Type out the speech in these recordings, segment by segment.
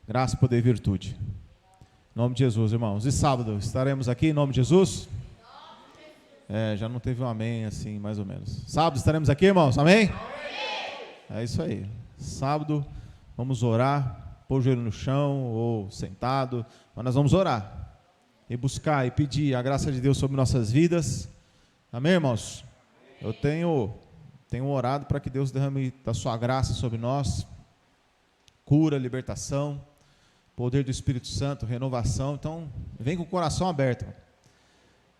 Graça, poder e virtude. Em nome de Jesus, irmãos. E sábado, estaremos aqui em nome de Jesus? Já não teve um amém assim, mais ou menos. Sábado estaremos aqui, irmãos? Amém? É isso aí. Sábado, vamos orar, pôr o joelho no chão ou sentado, mas nós vamos orar e buscar e pedir a graça de Deus sobre nossas vidas. Amém, irmãos? Eu tenho orado para que Deus derrame da sua graça sobre nós, cura, libertação, poder do Espírito Santo, renovação. Então, vem com o coração aberto,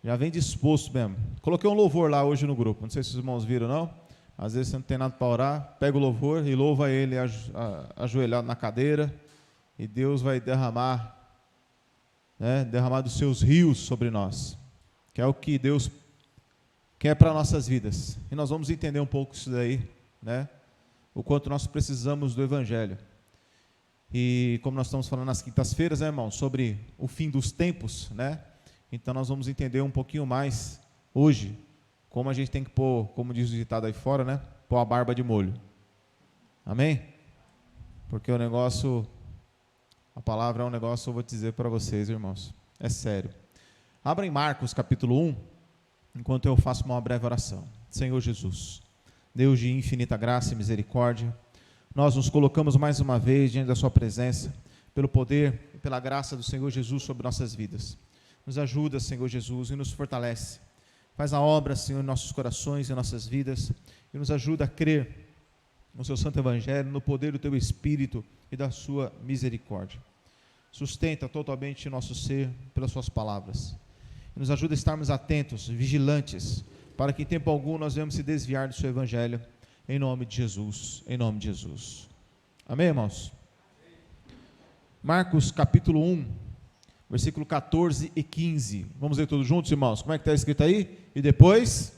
já vem disposto mesmo. Coloquei um louvor lá hoje no grupo, não sei se os irmãos viram não. Às vezes você não tem nada para orar, pega o louvor e louva ele ajoelhado na cadeira, e Deus vai derramar dos seus rios sobre nós, que é o que Deus quer para nossas vidas. E nós vamos entender um pouco isso daí, né? O quanto nós precisamos do Evangelho. E como nós estamos falando nas quintas-feiras, né, irmão, sobre o fim dos tempos, né? Então nós vamos entender um pouquinho mais hoje como a gente tem que pôr, como diz o ditado aí fora, né? Pôr a barba de molho. Amém? Porque o negócio, a palavra é um negócio, eu vou dizer para vocês, irmãos, é sério. Abra em Marcos capítulo 1, enquanto eu faço uma breve oração. Senhor Jesus, Deus de infinita graça e misericórdia, nós nos colocamos mais uma vez diante da sua presença, pelo poder e pela graça do Senhor Jesus sobre nossas vidas. Nos ajuda, Senhor Jesus, e nos fortalece. Faz a obra, Senhor, em nossos corações e em nossas vidas, e nos ajuda a crer no seu santo evangelho, no poder do teu Espírito e da sua misericórdia. Sustenta totalmente nosso ser pelas suas palavras. E nos ajuda a estarmos atentos, vigilantes, para que em tempo algum nós venhamos se desviar do seu evangelho, em nome de Jesus, em nome de Jesus. Amém, irmãos? Marcos capítulo 1, versículo 14 e 15. Vamos ler todos juntos, irmãos? Como é que está escrito aí? E depois...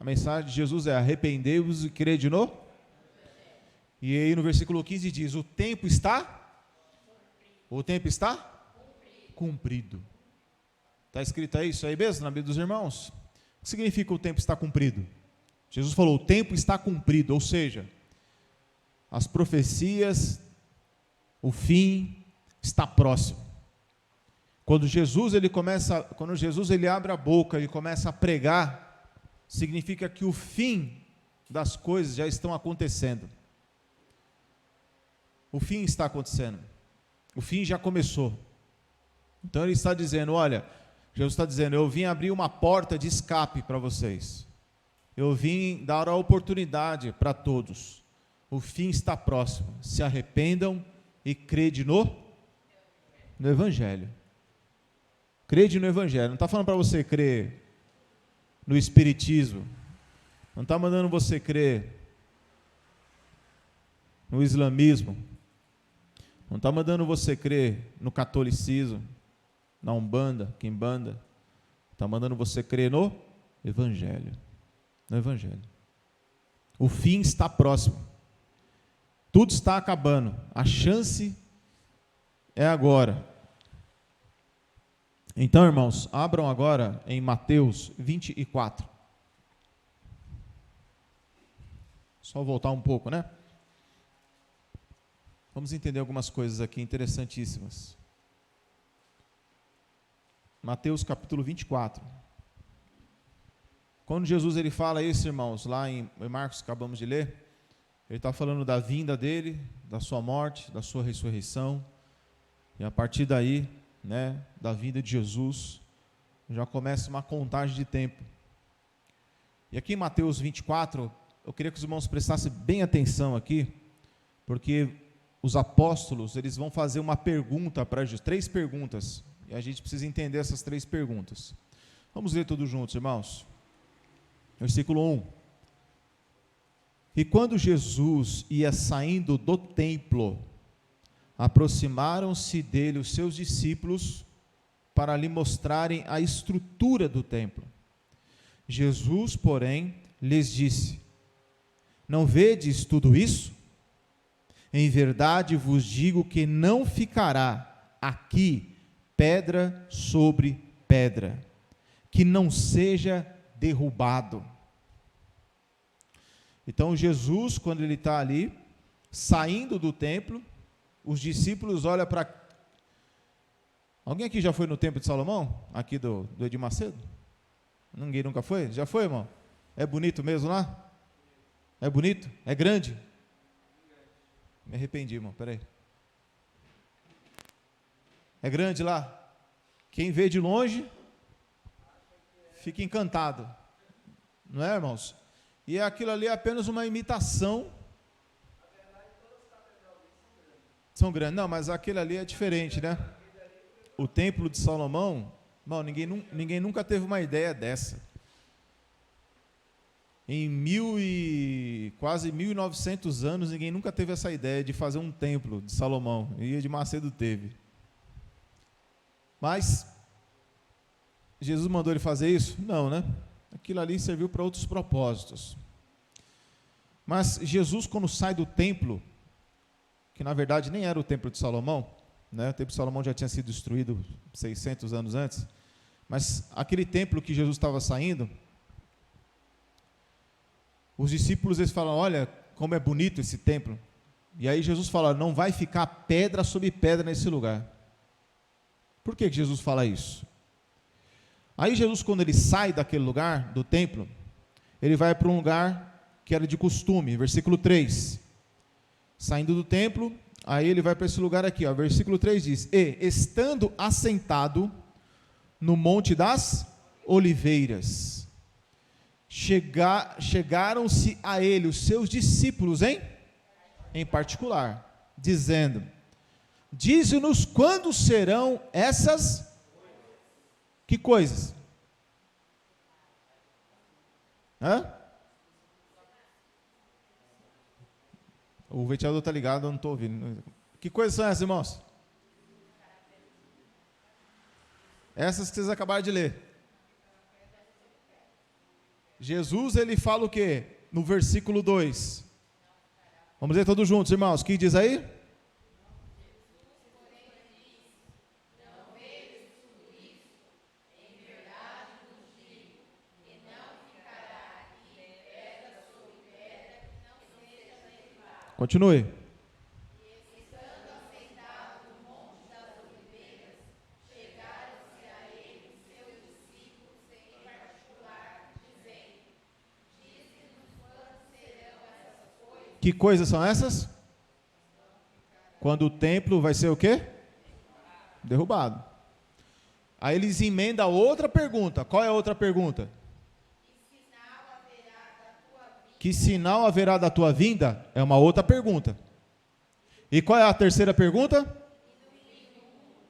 A mensagem de Jesus é: arrependei-vos e crede no. E aí no versículo 15 diz: o tempo está cumprido. Está escrito aí isso aí mesmo na Bíblia dos irmãos? O que significa o tempo está cumprido? Jesus falou: o tempo está cumprido, ou seja, as profecias, o fim está próximo. Quando Jesus ele abre a boca e começa a pregar, significa que o fim das coisas já estão acontecendo. O fim está acontecendo. O fim já começou. Então ele está dizendo, olha, Jesus está dizendo, eu vim abrir uma porta de escape para vocês. Eu vim dar a oportunidade para todos. O fim está próximo. Se arrependam e crede no Evangelho. Crede no Evangelho. Não está falando para você crer no espiritismo, não está mandando você crer no islamismo, não está mandando você crer no catolicismo, na umbanda, quimbanda, está mandando você crer no Evangelho, O fim está próximo, tudo está acabando, a chance é agora. Então, irmãos, abram agora em Mateus 24. Só voltar um pouco, né? Vamos entender algumas coisas aqui interessantíssimas. Mateus capítulo 24. Quando Jesus ele fala isso, irmãos, lá em Marcos, acabamos de ler, ele está falando da vinda dele, da sua morte, da sua ressurreição, e a partir daí, né, da vida de Jesus, já começa uma contagem de tempo. E aqui em Mateus 24, eu queria que os irmãos prestassem bem atenção aqui, porque os apóstolos, eles vão fazer uma pergunta para Jesus, 3 perguntas, e a gente precisa entender essas 3 perguntas. Vamos ler todos juntos, irmãos. Versículo 1. E quando Jesus ia saindo do templo, aproximaram-se dele os seus discípulos para lhe mostrarem a estrutura do templo. Jesus, porém, lhes disse: não vedes tudo isso? Em verdade vos digo que não ficará aqui pedra sobre pedra, que não seja derrubado. Então Jesus, quando ele está ali, saindo do templo, os discípulos olham para... Alguém aqui já foi no templo de Salomão? Aqui do Edir Macedo? Ninguém nunca foi? Já foi, irmão? É bonito mesmo lá? É bonito? É grande? Me arrependi, irmão, peraí. É grande lá? Quem vê de longe, fica encantado. Não é, irmãos? E aquilo ali é apenas uma imitação. São grandes. Não, mas aquele ali é diferente, né? O templo de Salomão, irmão, ninguém nunca teve uma ideia dessa. Em quase 1900 anos, ninguém nunca teve essa ideia de fazer um templo de Salomão. E Edir Macedo teve. Mas Jesus mandou ele fazer isso? Não, né? Aquilo ali serviu para outros propósitos. Mas Jesus, quando sai do templo, que na verdade nem era o templo de Salomão, né? O templo de Salomão já tinha sido destruído 600 anos antes, mas aquele templo que Jesus estava saindo, os discípulos, eles falam: olha como é bonito esse templo. E aí Jesus fala: não vai ficar pedra sobre pedra nesse lugar. Por que Jesus fala isso? Aí Jesus, quando ele sai daquele lugar, do templo, ele vai para um lugar que era de costume, versículo 3. Saindo do templo, aí ele vai para esse lugar aqui, ó, versículo 3 diz: e, estando assentado no Monte das Oliveiras, chegaram-se a ele os seus discípulos, em particular, dizendo: dize-nos quando serão essas... Que coisas? O ventilador está ligado, eu não estou ouvindo. Que coisas são essas, irmãos? Essas que vocês acabaram de ler. Jesus, ele fala o quê? No versículo 2. Vamos ler todos juntos, irmãos. O que diz aí? Continue. Que coisas são essas? Quando o templo vai ser o quê? Derrubado. Aí eles emendam outra pergunta. Qual é a outra pergunta? Que sinal haverá da tua vinda? É uma outra pergunta. E qual é a terceira pergunta?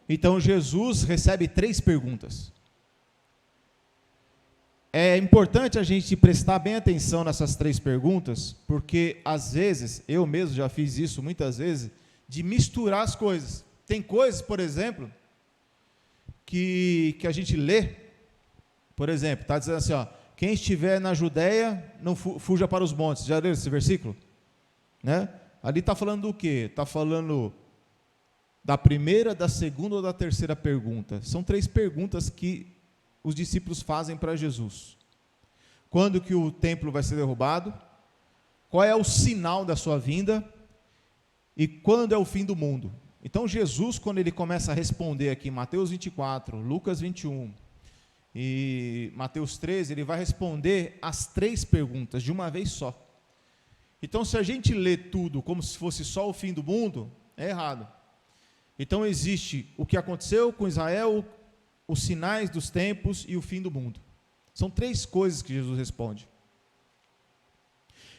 Então Jesus recebe 3 perguntas. É importante a gente prestar bem atenção nessas 3 perguntas, porque às vezes, eu mesmo já fiz isso muitas vezes, de misturar as coisas. Tem coisas, por exemplo, que a gente lê, por exemplo, está dizendo assim, ó: quem estiver na Judéia, não fuja para os montes. Já leu esse versículo? Né? Ali está falando do quê? Está falando da primeira, da segunda ou da terceira pergunta. São 3 perguntas que os discípulos fazem para Jesus. Quando que o templo vai ser derrubado? Qual é o sinal da sua vinda? E quando é o fim do mundo? Então Jesus, quando ele começa a responder aqui em Mateus 24, Lucas 21... e Mateus 13, ele vai responder as 3 perguntas de uma vez só. Então, se a gente lê tudo como se fosse só o fim do mundo, é errado. Então, existe o que aconteceu com Israel, os sinais dos tempos e o fim do mundo. São 3 coisas que Jesus responde.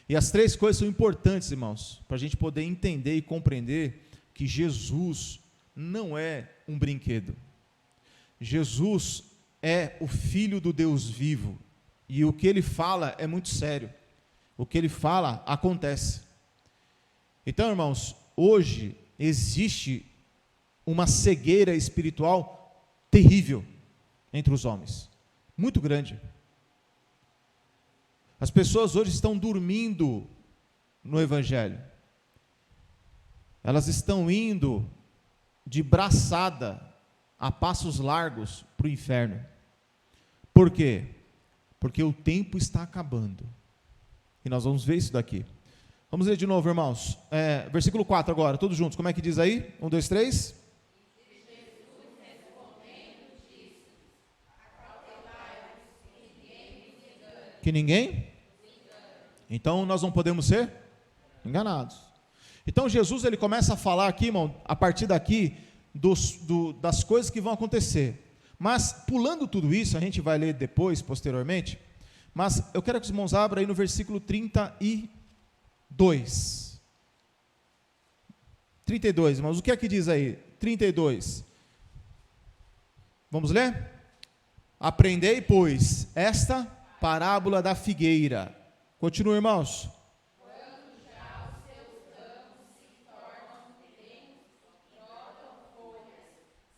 E as 3 coisas são importantes, irmãos, para a gente poder entender e compreender que Jesus não é um brinquedo. Jesus é o Filho do Deus vivo, e o que ele fala é muito sério. O que ele fala acontece. Então, irmãos, hoje existe uma cegueira espiritual terrível entre os homens, muito grande. As pessoas hoje estão dormindo no Evangelho. Elas estão indo de braçada, a passos largos, para o inferno. Por quê? Porque o tempo está acabando. E nós vamos ver isso daqui. Vamos ler de novo, irmãos. Versículo 4 agora, todos juntos. Como é que diz aí? 1, 2, 3. Que ninguém? Então nós não podemos ser enganados. Então Jesus ele começa a falar aqui, irmão, a partir daqui, das coisas que vão acontecer. Mas pulando tudo isso, a gente vai ler depois, posteriormente, mas eu quero que os irmãos abram aí no versículo 32. 32, irmãos, o que é que diz aí? 32. Vamos ler? Aprendei, pois, esta parábola da figueira. Continua, irmãos. Quando já os seus ramos se tornam perenes, brotam folhas,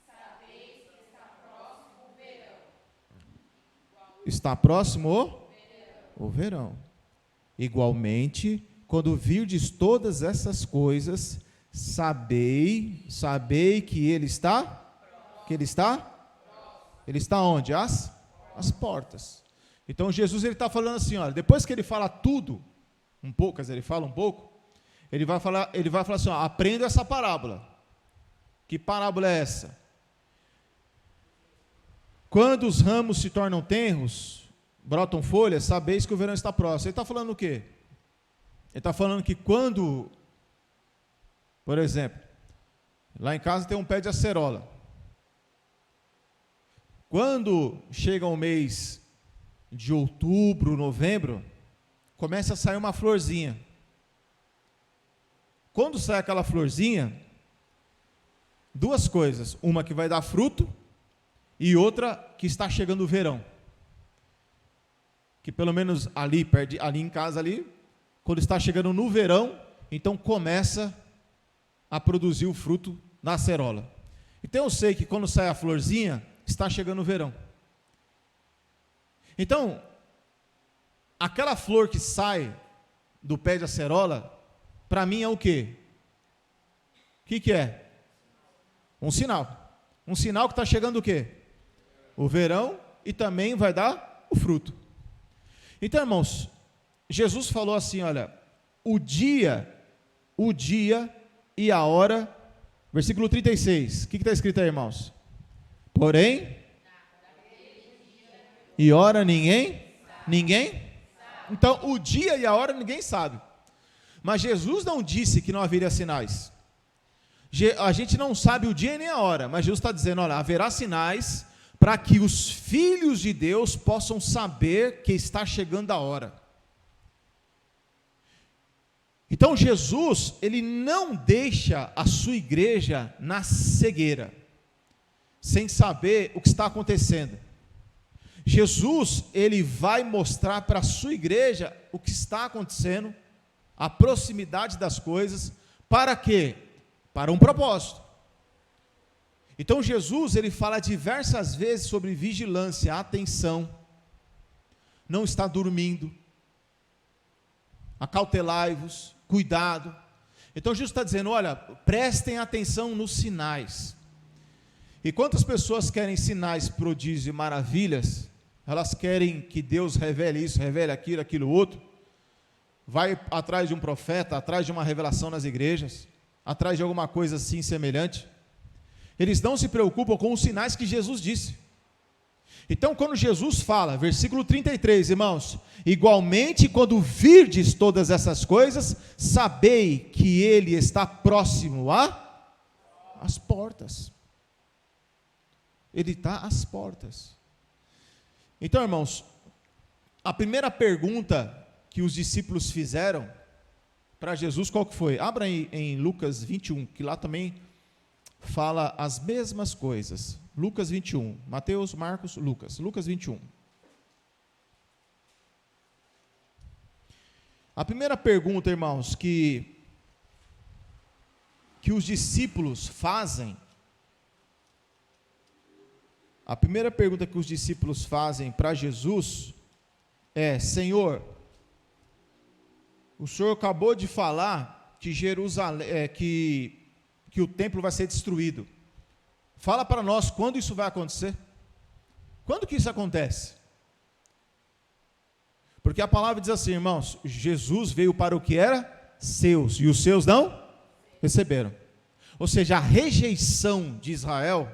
sabeis que está próximo o verão. Está próximo o verão. Igualmente, quando virdes todas essas coisas, sabei que ele está próximo. Que ele está próximo. Ele está onde? As portas. Então Jesus ele está falando assim, olha, depois que ele fala tudo, um pouco, quer dizer, ele fala um pouco, ele vai falar assim, ó, aprenda essa parábola. Que parábola é essa? Quando os ramos se tornam tenros, brotam folhas, sabeis que o verão está próximo. Ele está falando o quê? Ele está falando que quando, por exemplo, lá em casa tem um pé de acerola. Quando chega o mês de outubro, novembro, começa a sair uma florzinha. Quando sai aquela florzinha, duas coisas, uma que vai dar fruto e outra que está chegando o verão. Que pelo menos ali em casa ali, quando está chegando no verão, então começa a produzir o fruto na acerola. Então eu sei que quando sai a florzinha, está chegando o verão. Então, aquela flor que sai do pé de acerola, para mim é o quê? O que é? Um sinal. Um sinal que está chegando o quê? O verão e também vai dar o fruto. Então, irmãos, Jesus falou assim, olha, o dia e a hora, versículo 36, o que está escrito aí, irmãos? Porém, e hora ninguém? Então, o dia e a hora ninguém sabe. Mas Jesus não disse que não haveria sinais. A gente não sabe o dia nem a hora, mas Jesus está dizendo, olha, haverá sinais para que os filhos de Deus possam saber que está chegando a hora. Então Jesus, ele não deixa a sua igreja na cegueira, sem saber o que está acontecendo. Jesus, ele vai mostrar para a sua igreja o que está acontecendo, a proximidade das coisas, para quê? Para um propósito. Então Jesus, ele fala diversas vezes sobre vigilância, atenção, não está dormindo, acautelai-vos, cuidado. Então Jesus está dizendo, olha, prestem atenção nos sinais. E quantas pessoas querem sinais, prodígios e maravilhas, elas querem que Deus revele isso, revele aquilo outro, vai atrás de um profeta, atrás de uma revelação nas igrejas, atrás de alguma coisa assim semelhante. Eles não se preocupam com os sinais que Jesus disse. Então, quando Jesus fala, versículo 33, irmãos, igualmente quando virdes todas essas coisas, sabei que ele está próximo às portas. Ele está às portas. Então, irmãos, a primeira pergunta que os discípulos fizeram para Jesus, qual que foi? Abra aí em Lucas 21, que lá também fala as mesmas coisas. Lucas 21, Mateus, Marcos, Lucas. Lucas 21. A primeira pergunta, irmãos, que os discípulos fazem, para Jesus é, Senhor, o senhor acabou de falar que Jerusalém, que o templo vai ser destruído. Fala para nós quando isso vai acontecer. Quando que isso acontece? Porque a palavra diz assim, irmãos, Jesus veio para o que era seus, e os seus não receberam. Ou seja, a rejeição de Israel,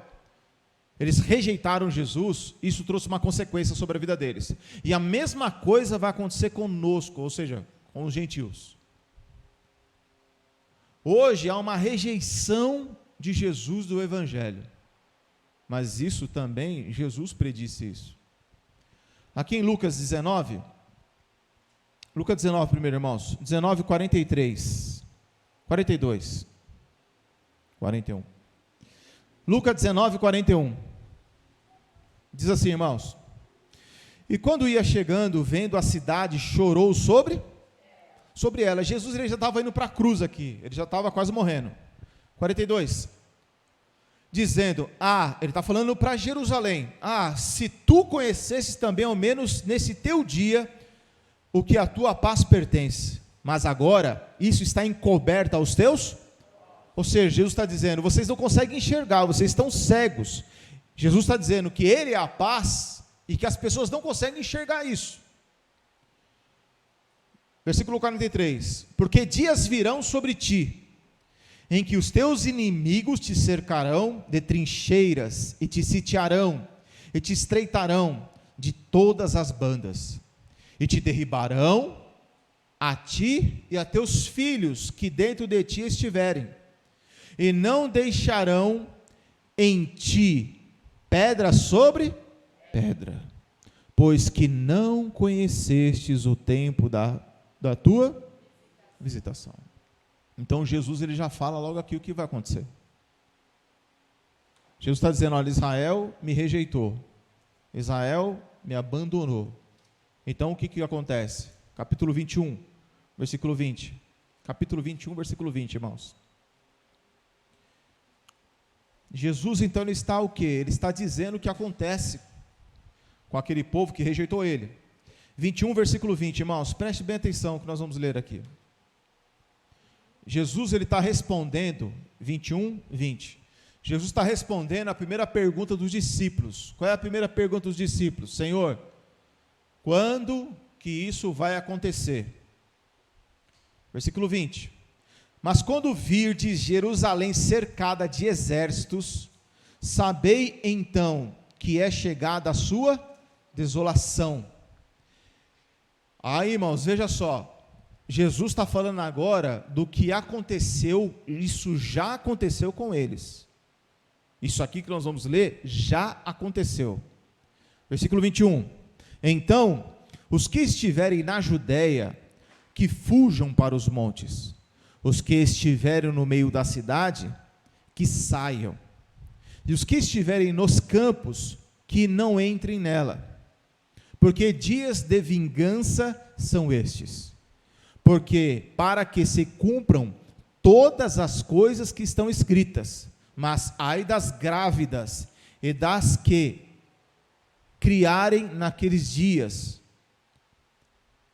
eles rejeitaram Jesus, isso trouxe uma consequência sobre a vida deles. E a mesma coisa vai acontecer conosco, ou seja, com os gentios. Hoje há uma rejeição de Jesus do Evangelho. Mas isso também, Jesus predisse isso. Aqui em Lucas 19, Lucas 19 primeiro, irmãos, 19, 43, 42, 41. Lucas 19, 41. Diz assim, irmãos: e quando ia chegando, vendo a cidade, chorou sobre ela. Jesus, ele já estava indo para a cruz aqui, ele já estava quase morrendo. 42. Dizendo, ele está falando para Jerusalém, se tu conhecesses também, ao menos nesse teu dia, o que a tua paz pertence, mas agora, isso está encoberto aos teus. Ou seja, Jesus está dizendo, vocês não conseguem enxergar, vocês estão cegos. Jesus está dizendo que Ele é a paz, e que as pessoas não conseguem enxergar isso. Versículo 43, porque dias virão sobre ti, em que os teus inimigos te cercarão de trincheiras, e te sitiarão, e te estreitarão de todas as bandas, e te derribarão a ti e a teus filhos que dentro de ti estiverem, e não deixarão em ti pedra sobre pedra, pois que não conhecestes o tempo da tua visitação. Então Jesus, ele já fala logo aqui o que vai acontecer. Jesus está dizendo, olha, Israel me rejeitou, Israel me abandonou. Então o que acontece? Capítulo 21, versículo 20. Capítulo 21, versículo 20, irmãos. Jesus, então, ele está o quê? Ele está dizendo o que acontece com aquele povo que rejeitou ele. 21, versículo 20, irmãos, preste bem atenção que nós vamos ler aqui. Jesus, ele está respondendo, 21, 20. Jesus está respondendo a primeira pergunta dos discípulos. Qual é a primeira pergunta dos discípulos? Senhor, quando que isso vai acontecer? Versículo 20. Mas quando virdes Jerusalém cercada de exércitos, sabei então que é chegada a sua desolação. Aí, irmãos, veja só. Jesus está falando agora do que aconteceu, isso já aconteceu com eles. Isso aqui que nós vamos ler, já aconteceu. Versículo 21. Então, os que estiverem na Judéia, que fujam para os montes. Os que estiverem no meio da cidade, que saiam. E os que estiverem nos campos, que não entrem nela. Porque dias de vingança são estes. Porque para que se cumpram todas as coisas que estão escritas, mas ai das grávidas e das que criarem naqueles dias,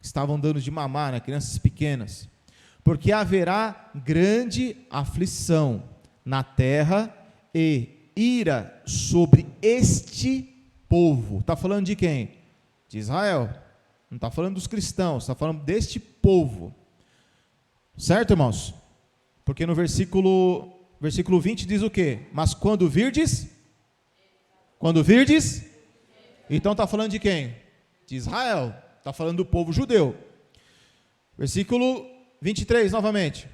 estavam dando de mamar, né, crianças pequenas, porque haverá grande aflição na terra e ira sobre este povo. Está falando de quem? De Israel. Não está falando dos cristãos, está falando deste povo. Certo, irmãos? Porque no versículo 20 diz o quê? Mas quando virdes? Então está falando de quem? De Israel. Está falando do povo judeu. Versículo 23, novamente.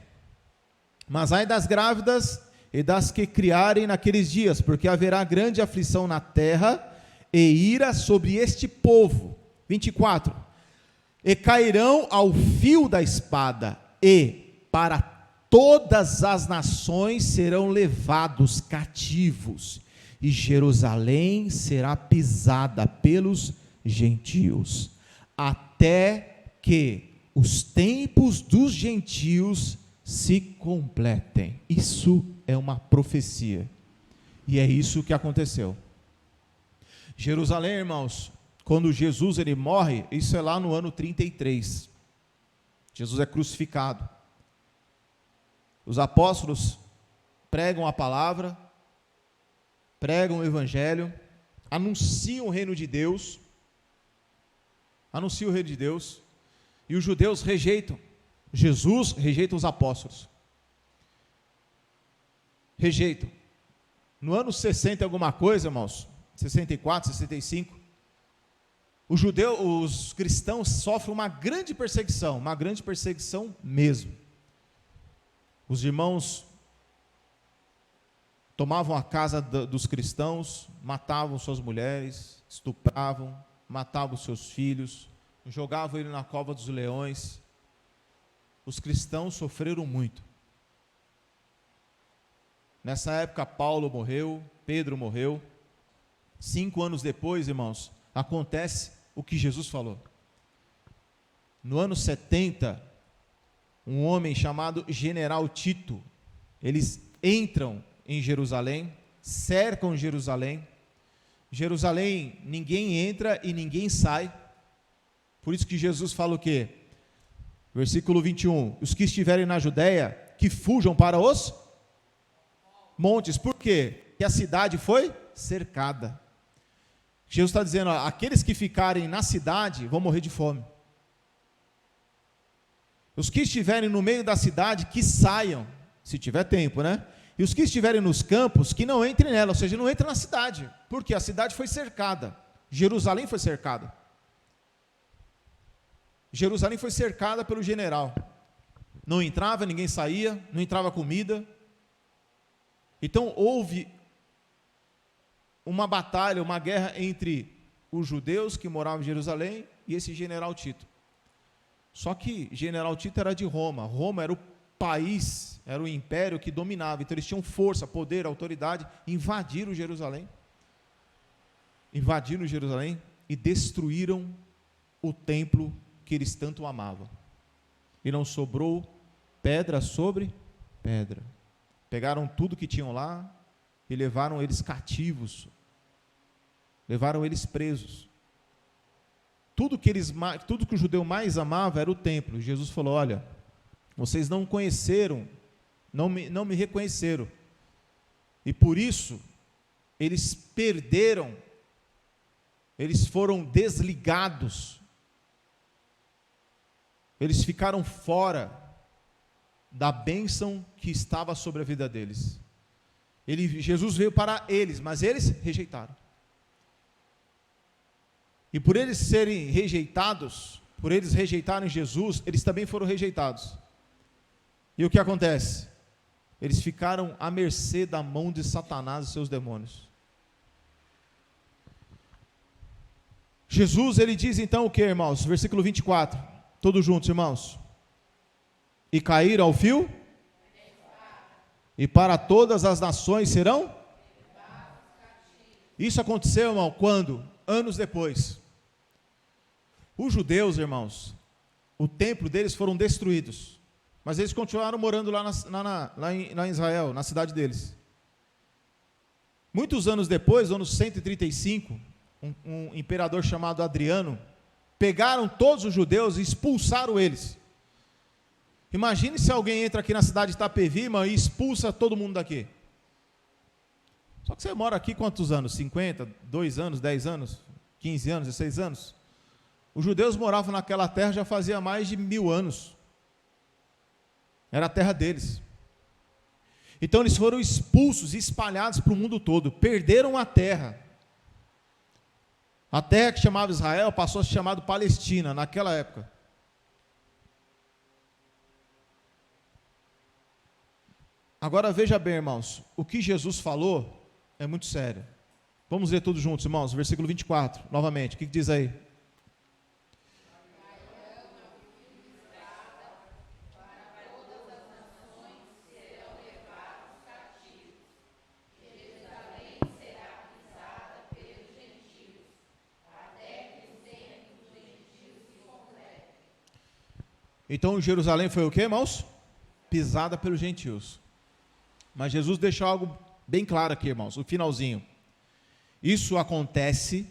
Mas ai das grávidas e das que criarem naqueles dias, porque haverá grande aflição na terra e ira sobre este povo. 24. E cairão ao fio da espada, e para todas as nações serão levados cativos, e Jerusalém será pisada pelos gentios, até que os tempos dos gentios se completem. Isso é uma profecia, e é isso que aconteceu. Jerusalém, irmãos, quando Jesus ele morre, isso é lá no ano 33. Jesus é crucificado. Os apóstolos pregam a palavra, pregam o evangelho, anunciam o reino de Deus, e os judeus rejeitam Jesus, rejeitam os apóstolos. Rejeitam. No ano 60 alguma coisa, irmãos, 64, 65, os cristãos sofrem uma grande perseguição mesmo. Os irmãos tomavam a casa dos cristãos, matavam suas mulheres, estupravam, matavam seus filhos, jogavam ele na cova dos leões. Os cristãos sofreram muito. Nessa época, Paulo morreu, Pedro morreu. 5 anos depois, irmãos, acontece o que Jesus falou. No ano 70, um homem chamado General Tito, eles entram em Jerusalém, cercam Jerusalém. Jerusalém, ninguém entra e ninguém sai. Por isso que Jesus fala o quê? Versículo 21, os que estiverem na Judéia, que fujam para os montes. Por quê? Porque a cidade foi cercada. Jesus está dizendo, ó, aqueles que ficarem na cidade vão morrer de fome. Os que estiverem no meio da cidade, que saiam, se tiver tempo, né? E os que estiverem nos campos, que não entrem nela, ou seja, não entrem na cidade, porque a cidade foi cercada. Jerusalém foi cercada. Jerusalém foi cercada pelo general. Não entrava, ninguém saía, não entrava comida. Então houve uma batalha, uma guerra entre os judeus que moravam em Jerusalém e esse general Tito. Só que general Tito era de Roma. Roma era o país, era o império que dominava. Então eles tinham força, poder, autoridade, invadiram Jerusalém. Invadiram Jerusalém e destruíram o templo que eles tanto amavam. E não sobrou pedra sobre pedra. Pegaram tudo que tinham lá e levaram eles cativos. Levaram eles presos. Tudo que o judeu mais amava era o templo. Jesus falou, olha, vocês não conheceram, não me reconheceram. E por isso, eles perderam, eles foram desligados. Eles ficaram fora da bênção que estava sobre a vida deles. Jesus veio para eles, mas eles rejeitaram. E por eles serem rejeitados, por eles rejeitarem Jesus, eles também foram rejeitados. E o que acontece? Eles ficaram à mercê da mão de Satanás e seus demônios. Jesus, ele diz então o que, irmãos? Versículo 24. Todos juntos, irmãos. E caíram ao fio, e para todas as nações serão. Isso aconteceu, irmão, quando? Anos depois. Os judeus, irmãos, o templo deles foram destruídos, mas eles continuaram morando lá em Israel, na cidade deles. Muitos anos depois, no ano 135, um imperador chamado Adriano, pegaram todos os judeus e expulsaram eles. Imagine se alguém entra aqui na cidade de Itapevi, irmão, e expulsa todo mundo daqui. Só que você mora aqui quantos anos? 50, 2 anos, 10 anos, 15 anos, 16 anos? Os judeus moravam naquela terra já fazia mais de 1000 anos. Era a terra deles. Então eles foram expulsos e espalhados para o mundo todo. Perderam a terra. A terra que chamava Israel passou a se chamar Palestina naquela época. Agora veja bem, irmãos, o que Jesus falou é muito sério. Vamos ler todos juntos, irmãos, versículo 24, novamente, o que diz aí? Então Jerusalém foi o que, irmãos? Pisada pelos gentios. Mas Jesus deixou algo bem claro aqui, irmãos, o finalzinho. Isso acontece,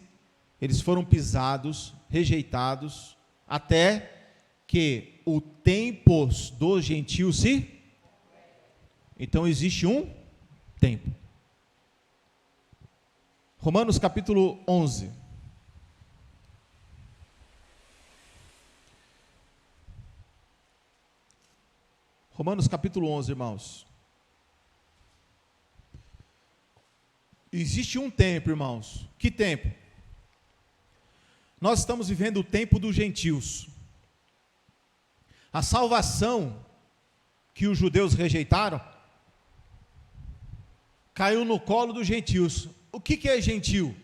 eles foram pisados, rejeitados, até que o tempo dos gentios se... Então existe um tempo. Romanos capítulo 11. Romanos capítulo 11, irmãos. Existe um tempo, irmãos. Que tempo? Nós estamos vivendo o tempo dos gentios. A salvação que os judeus rejeitaram caiu no colo dos gentios. O que é gentil?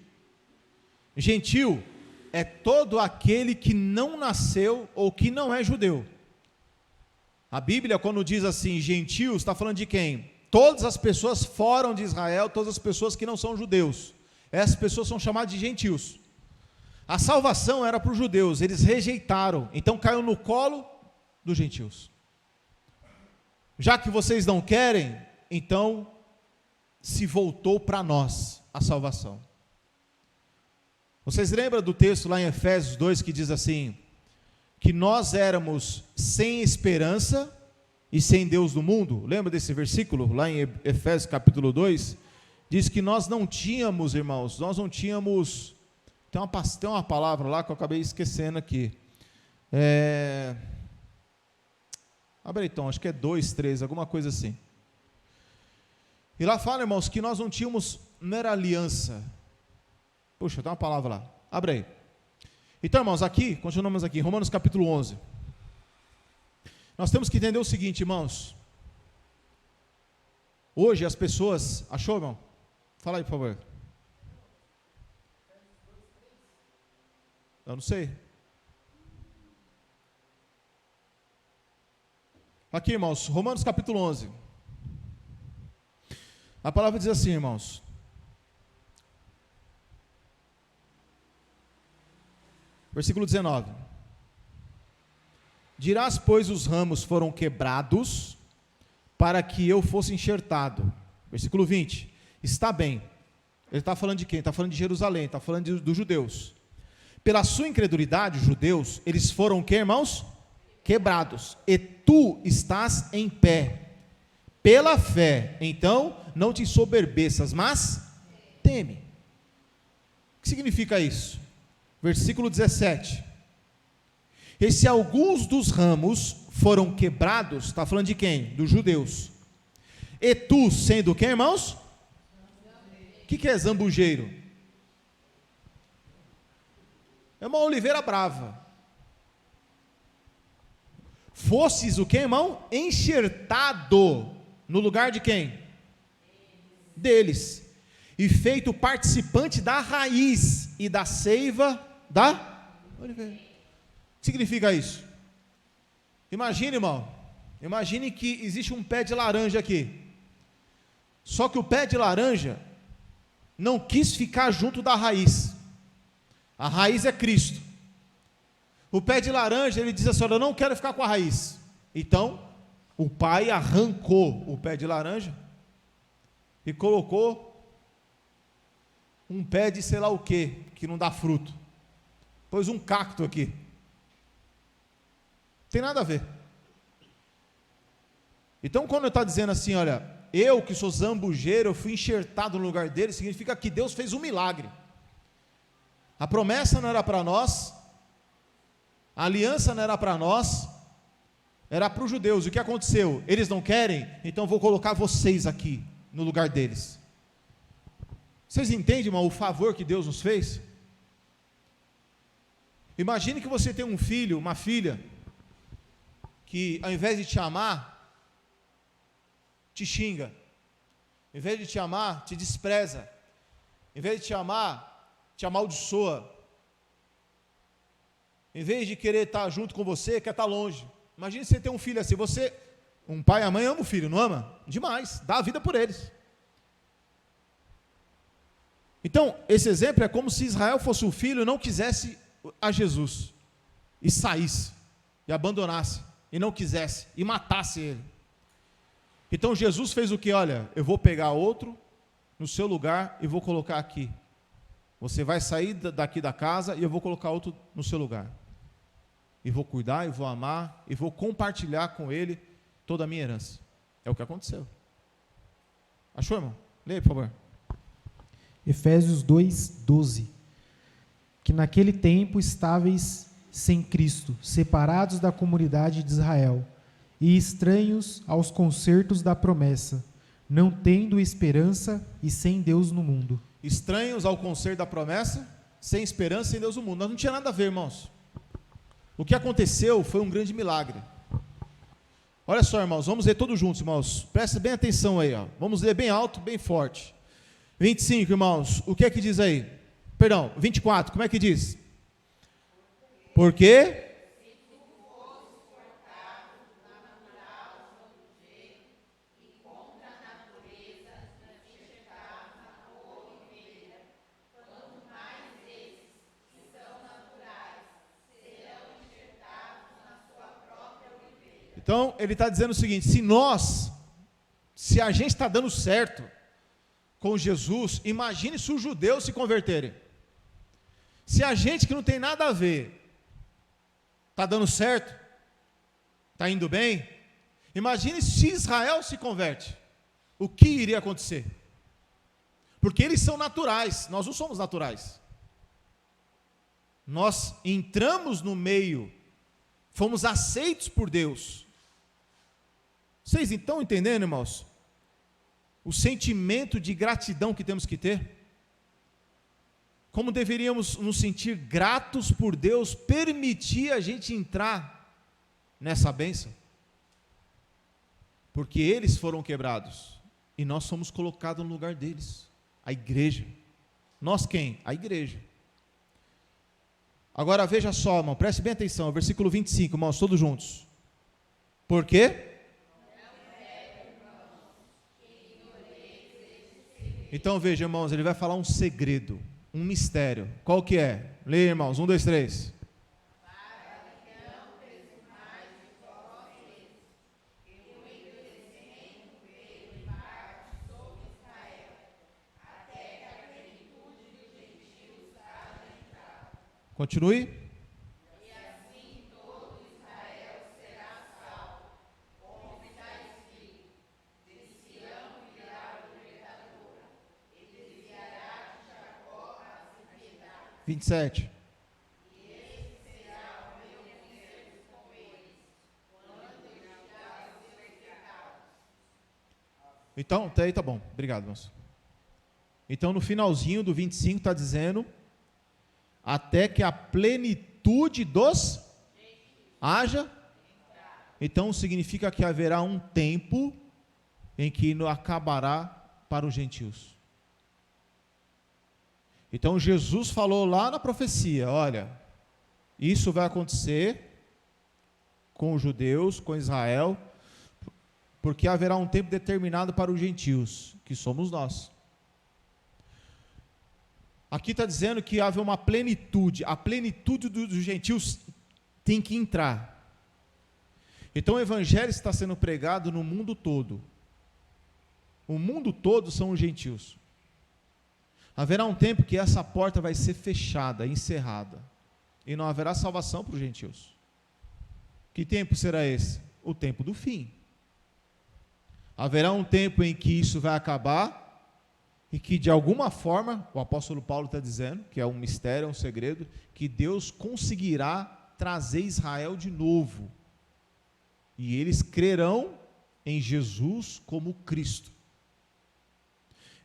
Gentil é todo aquele que não nasceu ou que não é judeu. A Bíblia, quando diz assim, gentios, está falando de quem? Todas as pessoas fora de Israel, todas as pessoas que não são judeus. Essas pessoas são chamadas de gentios. A salvação era para os judeus, eles rejeitaram, então caiu no colo dos gentios. Já que vocês não querem, então se voltou para nós a salvação. Vocês lembram do texto lá em Efésios 2 que diz assim, que nós éramos sem esperança e sem Deus do mundo? Lembra desse versículo lá em Efésios capítulo 2? Diz que nós não tínhamos, irmãos, nós não tínhamos, tem uma palavra lá que eu acabei esquecendo aqui, abre aí, então, acho que é 2, 3, alguma coisa assim. E lá fala, irmãos, que nós não tínhamos, não era aliança. Puxa, tem uma palavra lá. Abre aí. Então, irmãos, aqui, continuamos aqui, Romanos capítulo 11. Nós temos que entender o seguinte, irmãos. Hoje as pessoas... Achou, irmão? Fala aí, por favor. Eu não sei. Aqui, irmãos, Romanos capítulo 11. A palavra diz assim, irmãos. Versículo 19. Dirás, pois, os ramos foram quebrados para que eu fosse enxertado. Versículo 20. Está bem. Ele está falando de quem? Está falando de Jerusalém, está falando dos judeus. Pela sua incredulidade, os judeus, eles foram o que, irmãos? Quebrados. E tu estás em pé. Pela fé, então, não te ensoberbeças, mas teme. O que significa isso? Versículo 17. E se alguns dos ramos foram quebrados, está falando de quem? Dos judeus. E tu, sendo quem, irmãos? O que é zambujeiro? É uma oliveira brava. Fosses o que, irmão? Enxertado no lugar de quem? Deles. E feito participante da raiz e da seiva da oliveira. O que significa isso? Imagine, irmão. Imagine que existe um pé de laranja aqui. Só que o pé de laranja não quis ficar junto da raiz. A raiz é Cristo. O pé de laranja, ele diz assim, olha, eu não quero ficar com a raiz. Então, o pai arrancou o pé de laranja e colocou um pé de sei lá o que não dá fruto. Pôs um cacto aqui. Não tem nada a ver. Então, quando ele está dizendo assim, olha, eu que sou zambujeiro, eu fui enxertado no lugar dele, significa que Deus fez um milagre. A promessa não era para nós, a aliança não era para nós, era para os judeus. E o que aconteceu? Eles não querem, então vou colocar vocês aqui, no lugar deles. Vocês entendem, irmão, o favor que Deus nos fez? Imagine que você tem um filho, uma filha, que ao invés de te amar, te xinga, ao invés de te amar, te despreza, ao invés de te amar, te amaldiçoa, em vez de querer estar junto com você, quer estar longe. Imagine você ter um filho assim, um pai e a mãe ama o filho, não ama? Demais, dá a vida por eles. Então, esse exemplo é como se Israel fosse o filho e não quisesse a Jesus, e saísse, e abandonasse, e não quisesse, e matasse ele. Então Jesus fez o que? Olha, eu vou pegar outro no seu lugar e vou colocar aqui. Você vai sair daqui da casa e eu vou colocar outro no seu lugar. e vou cuidar, e vou amar, e vou compartilhar com ele toda a minha herança. É o que aconteceu. Achou, irmão? Leia, por favor. Efésios 2:12. Que naquele tempo estáveis sem Cristo, separados da comunidade de Israel, e estranhos aos concertos da promessa, não tendo esperança e sem Deus no mundo. Estranhos ao concerto da promessa, sem esperança e sem Deus no mundo. Nós não tinha nada a ver, irmãos. O que aconteceu foi um grande milagre. Olha só, irmãos, vamos ler todos juntos, irmãos. Presta bem atenção aí, ó. Vamos ler bem alto, bem forte. 25, irmãos, o que é que diz aí? Perdão, 24, como é que diz? Porque então, ele está dizendo o seguinte: se a gente está dando certo com Jesus, imagine se os judeus se converterem. Se a gente que não tem nada a ver, está dando certo, está indo bem, imagine se Israel se converte, o que iria acontecer? Porque eles são naturais, nós não somos naturais. Nós entramos no meio, fomos aceitos por Deus. Vocês estão entendendo, irmãos? O sentimento de gratidão que temos que ter? Como deveríamos nos sentir gratos por Deus permitir a gente entrar nessa bênção? Porque eles foram quebrados e nós somos colocados no lugar deles, a igreja. Nós quem? A igreja. Agora veja só, irmão, preste bem atenção, versículo 25, irmãos, todos juntos. Por quê? Então veja, irmãos, ele vai falar um segredo, um mistério. Qual que é? Leia, irmãos, 1, 2, 3. Continue. E 27. Então, até aí tá bom. Obrigado, moço. Então, no finalzinho do 25 está dizendo: até que a plenitude dos haja. Então, significa que haverá um tempo em que não acabará para os gentios. Então Jesus falou lá na profecia: olha, isso vai acontecer com os judeus, com Israel, porque haverá um tempo determinado para os gentios, que somos nós. Aqui está dizendo que haverá uma plenitude, a plenitude dos gentios tem que entrar. Então o evangelho está sendo pregado no mundo todo. O mundo todo são os gentios. Haverá um tempo que essa porta vai ser fechada, encerrada, e não haverá salvação para os gentios. Que tempo será esse? O tempo do fim. Haverá um tempo em que isso vai acabar, e que de alguma forma, o apóstolo Paulo está dizendo, que é um mistério, é um segredo, que Deus conseguirá trazer Israel de novo, e eles crerão em Jesus como Cristo.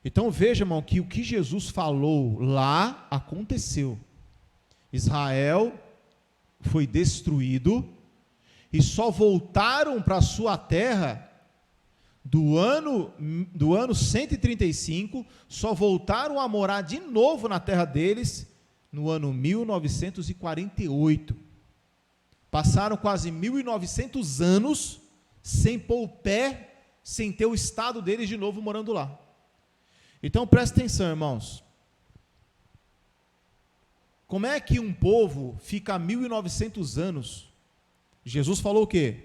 Então veja, irmão, que o que Jesus falou lá aconteceu. Israel foi destruído e só voltaram para a sua terra do ano 135, só voltaram a morar de novo na terra deles no ano 1948. Passaram quase 1900 anos sem pôr o pé, sem ter o estado deles de novo morando lá. Então presta atenção, irmãos. Como é que um povo fica 1900 anos? Jesus falou o quê?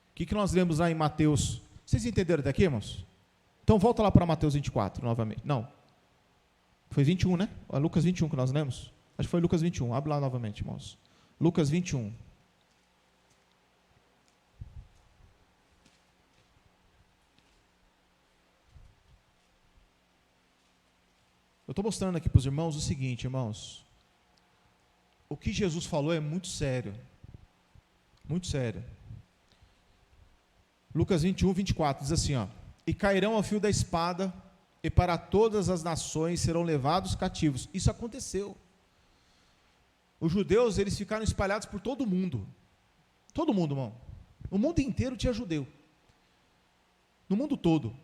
O que nós lemos lá em Mateus? Vocês entenderam daqui, irmãos? Então volta lá para Mateus 24 novamente. Não. Foi 21, né? É Lucas 21 que nós lemos. Acho que foi Lucas 21. Abre lá novamente, irmãos. Lucas 21. eu estou mostrando aqui para os irmãos o seguinte, irmãos. O que Jesus falou é muito sério. Muito sério. Lucas 21, 24, diz assim, ó: e cairão ao fio da espada, e para todas as nações serão levados cativos. Isso aconteceu. Os judeus, eles ficaram espalhados por todo mundo. Todo mundo, irmão. O mundo inteiro tinha judeu. No mundo todo.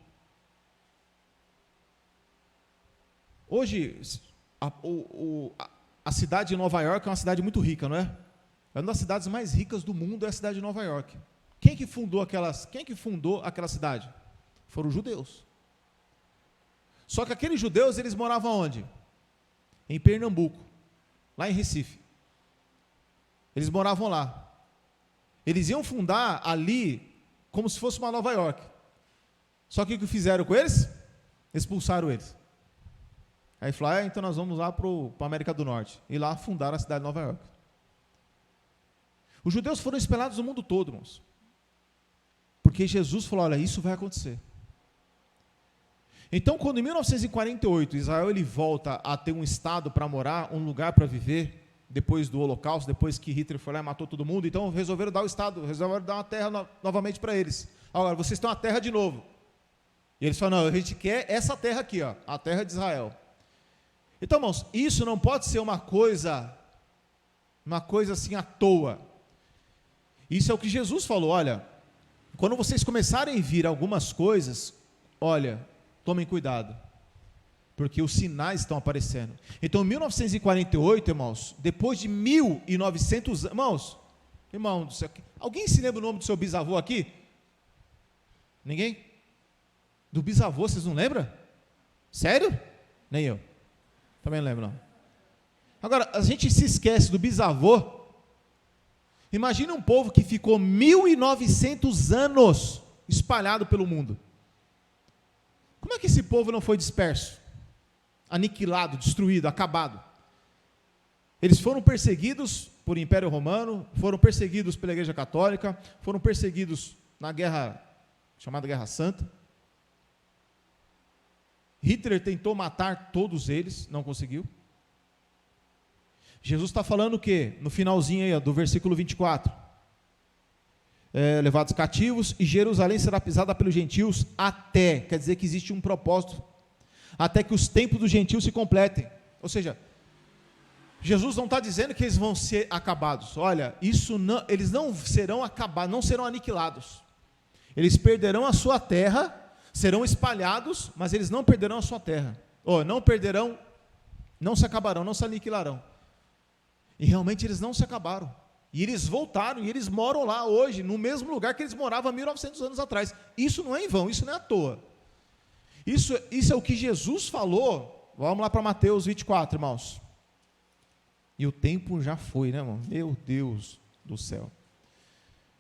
Hoje, a cidade de Nova York é uma cidade muito rica, não é? É uma das cidades mais ricas do mundo, é a cidade de Nova York. Quem que fundou aquela cidade? Foram os judeus. Só que aqueles judeus, eles moravam onde? Em Pernambuco, lá em Recife. Eles moravam lá. Eles iam fundar ali como se fosse uma Nova York. Só que o que fizeram com eles? Expulsaram eles. Aí falaram, então nós vamos lá para a América do Norte. E lá fundaram a cidade de Nova York. Os judeus foram espalhados no mundo todo, irmãos. Porque Jesus falou, olha, isso vai acontecer. Então, quando em 1948 Israel ele volta a ter um estado para morar, um lugar para viver, depois do Holocausto, depois que Hitler foi lá e matou todo mundo, então resolveram dar o estado, resolveram dar uma terra novamente para eles. Agora, vocês têm uma terra de novo. E eles falaram, não, a gente quer essa terra aqui, ó, a terra de Israel. Então, irmãos, isso não pode ser uma coisa assim à toa. Isso é o que Jesus falou, olha, quando vocês começarem a vir algumas coisas, olha, tomem cuidado, porque os sinais estão aparecendo. Então, em 1948, irmãos, depois de 1900 anos, irmãos, alguém se lembra o nome do seu bisavô aqui? Ninguém? Do bisavô, vocês não lembram? Sério? Nem eu. Também não lembro, não. Agora, a gente se esquece do bisavô. Imagina um povo que ficou 1900 anos espalhado pelo mundo. Como é que esse povo não foi disperso? Aniquilado, destruído, acabado? Eles foram perseguidos por Império Romano, foram perseguidos pela Igreja Católica, foram perseguidos na guerra, chamada Guerra Santa. Hitler tentou matar todos eles, não conseguiu. Jesus está falando o quê? No finalzinho aí, do versículo 24. Levados cativos, e Jerusalém será pisada pelos gentios até, quer dizer que existe um propósito, até que os tempos dos gentios se completem. Ou seja, Jesus não está dizendo que eles vão ser acabados. Olha, eles não serão acabados, não serão aniquilados. Eles perderão a sua terra, serão espalhados, mas eles não perderão a sua terra. Não perderão, não se acabarão, não se aniquilarão. E realmente eles não se acabaram. E eles voltaram, e eles moram lá hoje, no mesmo lugar que eles moravam há 1900 anos atrás. Isso não é em vão, isso não é à toa. Isso é o que Jesus falou. Vamos lá para Mateus 24, irmãos. E o tempo já foi, né, irmão? Meu Deus do céu.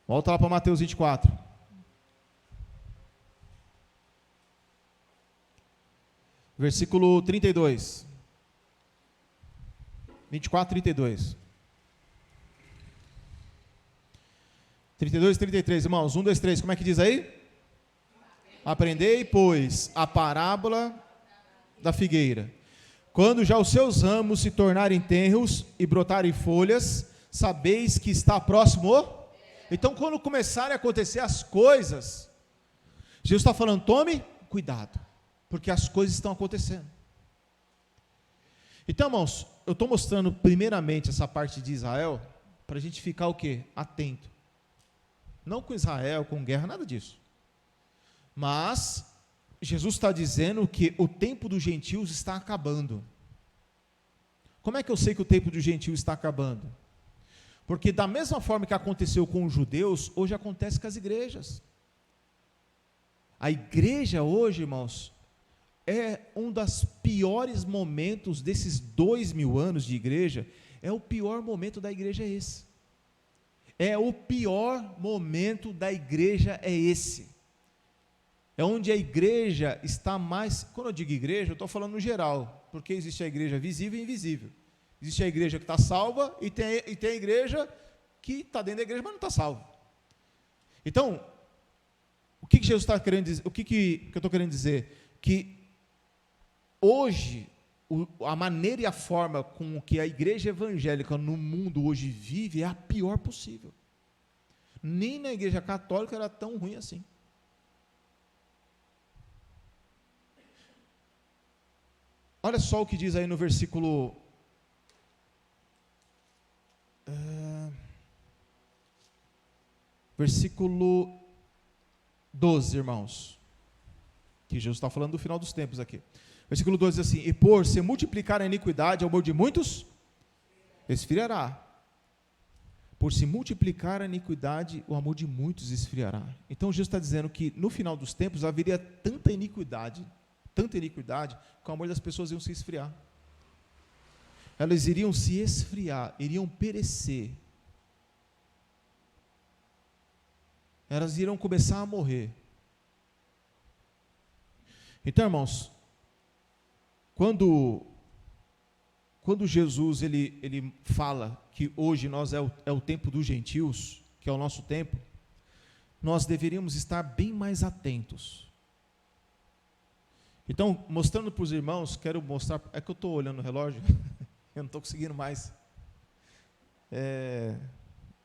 Volta lá para Mateus 24. Versículo 32. 24, 32. 32, 33, irmãos. 1, 2, 3. Como é que diz aí? Aprendei, pois, a parábola da figueira. Quando já os seus ramos se tornarem tenros e brotarem folhas, sabeis que está próximo. Então, quando começarem a acontecer as coisas, Jesus está falando, tome cuidado, porque as coisas estão acontecendo. Então, irmãos, eu estou mostrando primeiramente essa parte de Israel, para a gente ficar o quê? Atento. Não com Israel, com guerra, nada disso. Mas, Jesus está dizendo que o tempo dos gentios está acabando. Como é que eu sei que o tempo dos gentios está acabando? Porque da mesma forma que aconteceu com os judeus, hoje acontece com as igrejas. A igreja hoje, irmãos, é um dos piores momentos desses 2000 anos de igreja. É o pior momento da igreja é esse. É o pior momento da igreja é esse. É onde a igreja está mais... Quando eu digo igreja, eu estou falando no geral, porque existe a igreja visível e invisível. Existe a igreja que está salva e tem a igreja que está dentro da igreja, mas não está salva. Então, o que Jesus está querendo dizer? O que eu estou querendo dizer? Que hoje a maneira e a forma com que a igreja evangélica no mundo hoje vive é a pior possível. Nem na igreja católica era tão ruim assim. Olha só o que diz aí no versículo versículo 12, irmãos, que Jesus está falando do final dos tempos aqui. Versículo 12 diz assim: e por se multiplicar a iniquidade, o amor de muitos esfriará. Por se multiplicar a iniquidade, o amor de muitos esfriará. Então Jesus está dizendo que no final dos tempos haveria tanta iniquidade, que o amor das pessoas iam se esfriar. Elas iriam se esfriar, iriam perecer. Elas iriam começar a morrer. Então, irmãos, quando Jesus ele fala que hoje nós é o tempo dos gentios, que é o nosso tempo, nós deveríamos estar bem mais atentos. Então, mostrando para os irmãos, quero mostrar, é que eu estou olhando o relógio, eu não estou conseguindo mais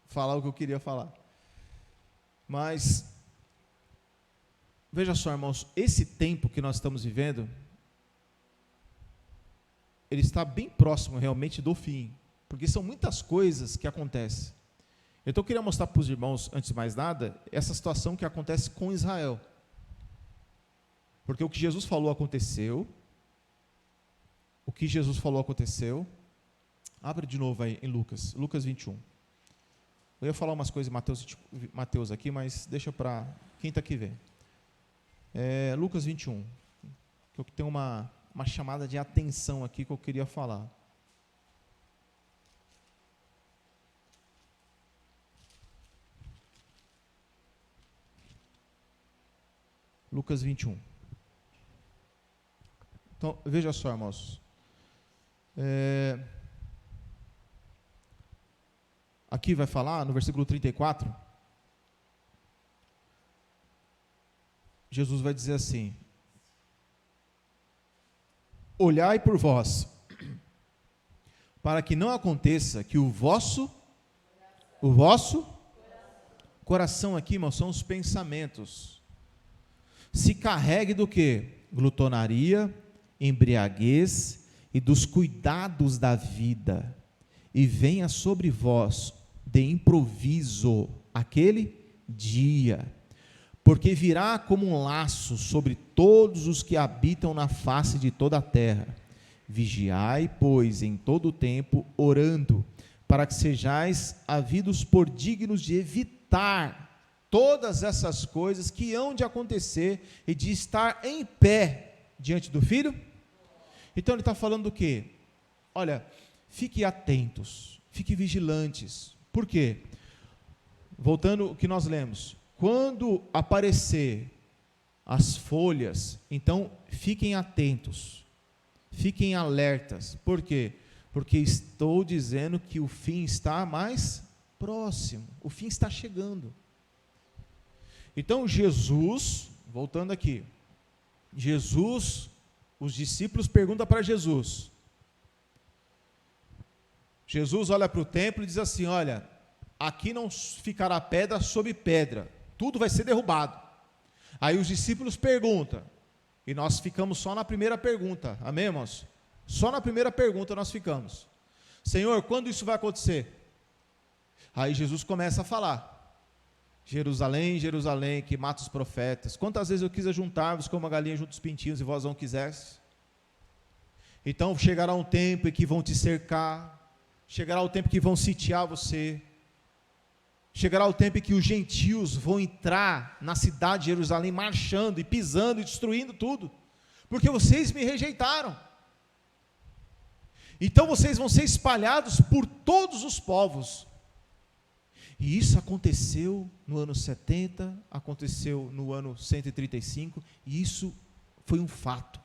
falar o que eu queria falar. Mas, veja só, irmãos, esse tempo que nós estamos vivendo, ele está bem próximo realmente do fim, porque são muitas coisas que acontecem. Então eu queria mostrar para os irmãos, antes de mais nada, essa situação que acontece com Israel. Porque o que Jesus falou aconteceu. O que Jesus falou aconteceu. Abre de novo aí em Lucas 21. Eu ia falar umas coisas em Mateus aqui, mas deixa para quinta que vem. Lucas 21. Que eu tenho uma chamada de atenção aqui que eu queria falar. Lucas 21. Então, veja só, irmãos. Aqui vai falar, no versículo 34, Jesus vai dizer assim: olhai por vós, para que não aconteça que o vosso coração aqui, irmão, são os pensamentos, se carregue do que? Glutonaria, embriaguez e dos cuidados da vida, e venha sobre vós de improviso aquele dia, porque virá como um laço sobre todos os que habitam na face de toda a terra. Vigiai, pois, em todo o tempo, orando, para que sejais havidos por dignos de evitar todas essas coisas que hão de acontecer e de estar em pé diante do Filho. Então ele está falando do quê? Olha, fique atentos, fique vigilantes. Por quê? Voltando ao que nós lemos, quando aparecer as folhas, então fiquem atentos, fiquem alertas. Por quê? Porque estou dizendo que o fim está mais próximo, o fim está chegando. Então Jesus, voltando aqui, os discípulos perguntam para Jesus. Jesus olha para o templo e diz assim: olha, aqui não ficará pedra sobre pedra, tudo vai ser derrubado. Aí os discípulos perguntam, e nós ficamos só na primeira pergunta, amém, irmãos? Só na primeira pergunta nós ficamos: Senhor, quando isso vai acontecer? Aí Jesus começa a falar: Jerusalém, Jerusalém, que mata os profetas, quantas vezes eu quis juntar-vos como a galinha junto os pintinhos e vós não quisesse? Então chegará um tempo em que vão te cercar, chegará o tempo que vão sitiar você, chegará o tempo em que os gentios vão entrar na cidade de Jerusalém, marchando e pisando e destruindo tudo, porque vocês me rejeitaram. Então vocês vão ser espalhados por todos os povos. E isso aconteceu no ano 70, aconteceu no ano 135, e isso foi um fato.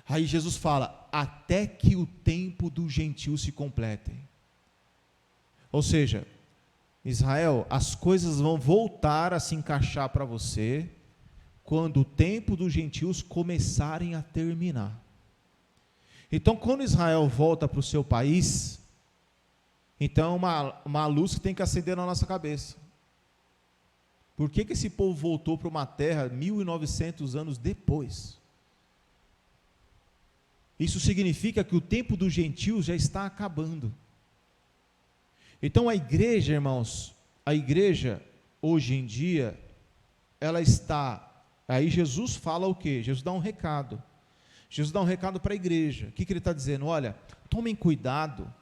Aí Jesus fala: até que o tempo dos gentios se complete. Ou seja, Israel, as coisas vão voltar a se encaixar para você quando o tempo dos gentios começarem a terminar. Então, quando Israel volta para o seu país, então uma luz que tem que acender na nossa cabeça. Por que esse povo voltou para uma terra 1.900 anos depois? Isso significa que o tempo dos gentios já está acabando. Então a igreja, irmãos, a igreja hoje em dia, ela está, aí Jesus fala o quê? Jesus dá um recado. Jesus dá um recado para a igreja. O que ele está dizendo? Olha, tomem cuidado,